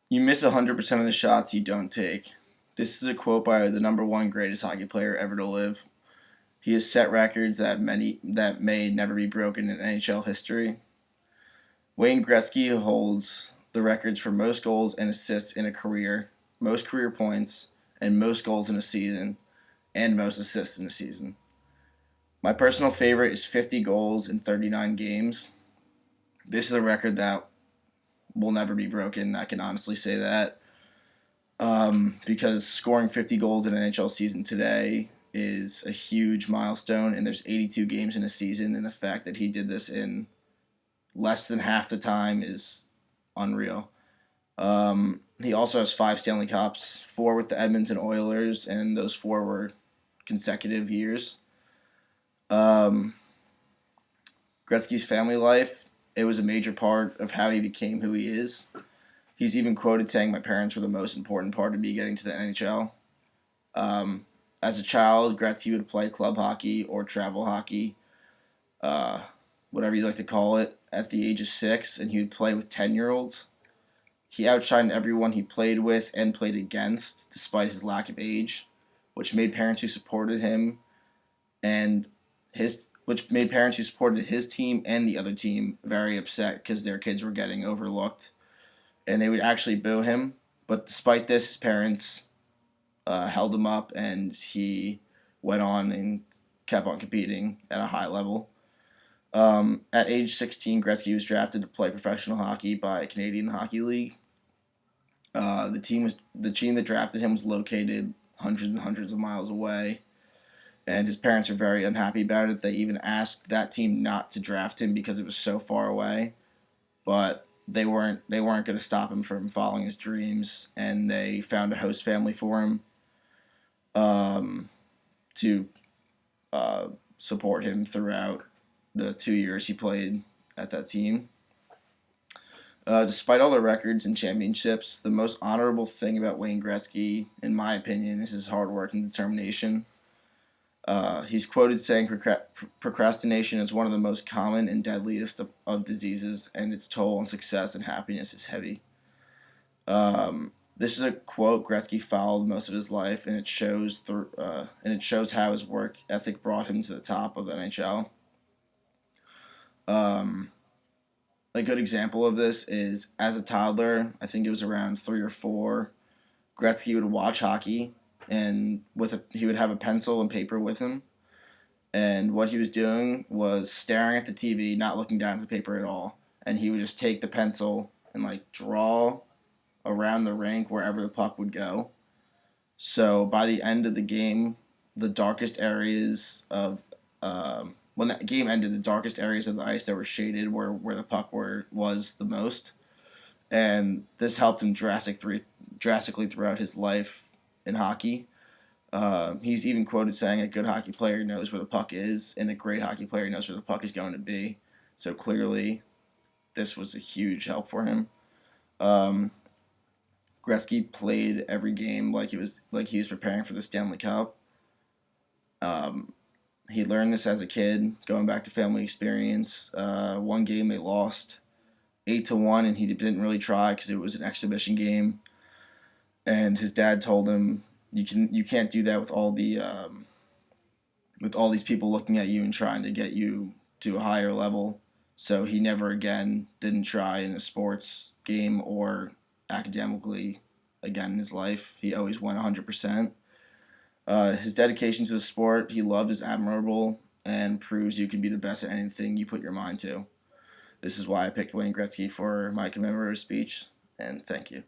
You miss 100% of the shots you don't take. This is a quote by the number one greatest hockey player ever to live. He has set records that may never be broken in NHL history. Wayne Gretzky holds the records for most goals and assists in a career, most career points, and most goals in a season, and most assists in a season. My personal favorite is 50 goals in 39 games. This is a record that will never be broken. I can honestly say that. Because scoring 50 goals in an NHL season today is a huge milestone, and there's 82 games in a season, and the fact that he did this in less than half the time is unreal. He also has 5 Stanley Cups, 4 with the Edmonton Oilers, and those 4 were consecutive years. Um, Gretzky's family life, it was a major part of how he became who he is. He's even quoted saying, "My parents were the most important part of me getting to the NHL." Um, as a child, Gretzky would play club hockey or travel hockey, uh, whatever you like to call it, at the age of 6, and he would play with 10-year-olds. He outshined everyone he played with and played against, despite his lack of age, which made parents who supported him and which made parents who supported his team and the other team very upset because their kids were getting overlooked, and they would actually boo him. But despite this, his parents held him up, and he went on and kept on competing at a high level. At age 16, Gretzky was drafted to play professional hockey by Canadian Hockey League. The team that drafted him was located hundreds and hundreds of miles away, and his parents are very unhappy about it. They even asked that team not to draft him because it was so far away, but they weren't going to stop him from following his dreams, and they found a host family for him um, to support him throughout the 2 years he played at that team. Despite all the records and championships, the most honorable thing about Wayne Gretzky, in my opinion, is his hard work and determination. He's quoted saying procrastination is one of the most common and deadliest of diseases, and its toll on success and happiness is heavy. This is a quote Gretzky followed most of his life, and it shows how his work ethic brought him to the top of the NHL. Um, a good example of this is as a toddler, I think it was around 3 or 4. Gretzky would watch hockey, and he would have a pencil and paper with him, and what he was doing was staring at the TV, not looking down at the paper at all, and he would just take the pencil and like draw around the rink wherever the puck would go. So by the end of the game, the darkest areas of when that game ended, the darkest areas of the ice that were shaded were where the was the most, and this helped him drastically throughout his life in hockey. He's even quoted saying, "A good hockey player knows where the puck is, and a great hockey player knows where the puck is going to be." So clearly, this was a huge help for him. Um, Gretzky played every game like he was preparing for the Stanley Cup. Um, he learned this as a kid, going back to family experience. One game they lost 8-1, and he didn't really try because it was an exhibition game. And his dad told him, you can't do that with all these people looking at you and trying to get you to a higher level." So he never again didn't try in a sports game or academically again in his life. He always went 100%. His dedication to the sport he loved is admirable and proves you can be the best at anything you put your mind to. This is why I picked Wayne Gretzky for my commemorative speech, and thank you.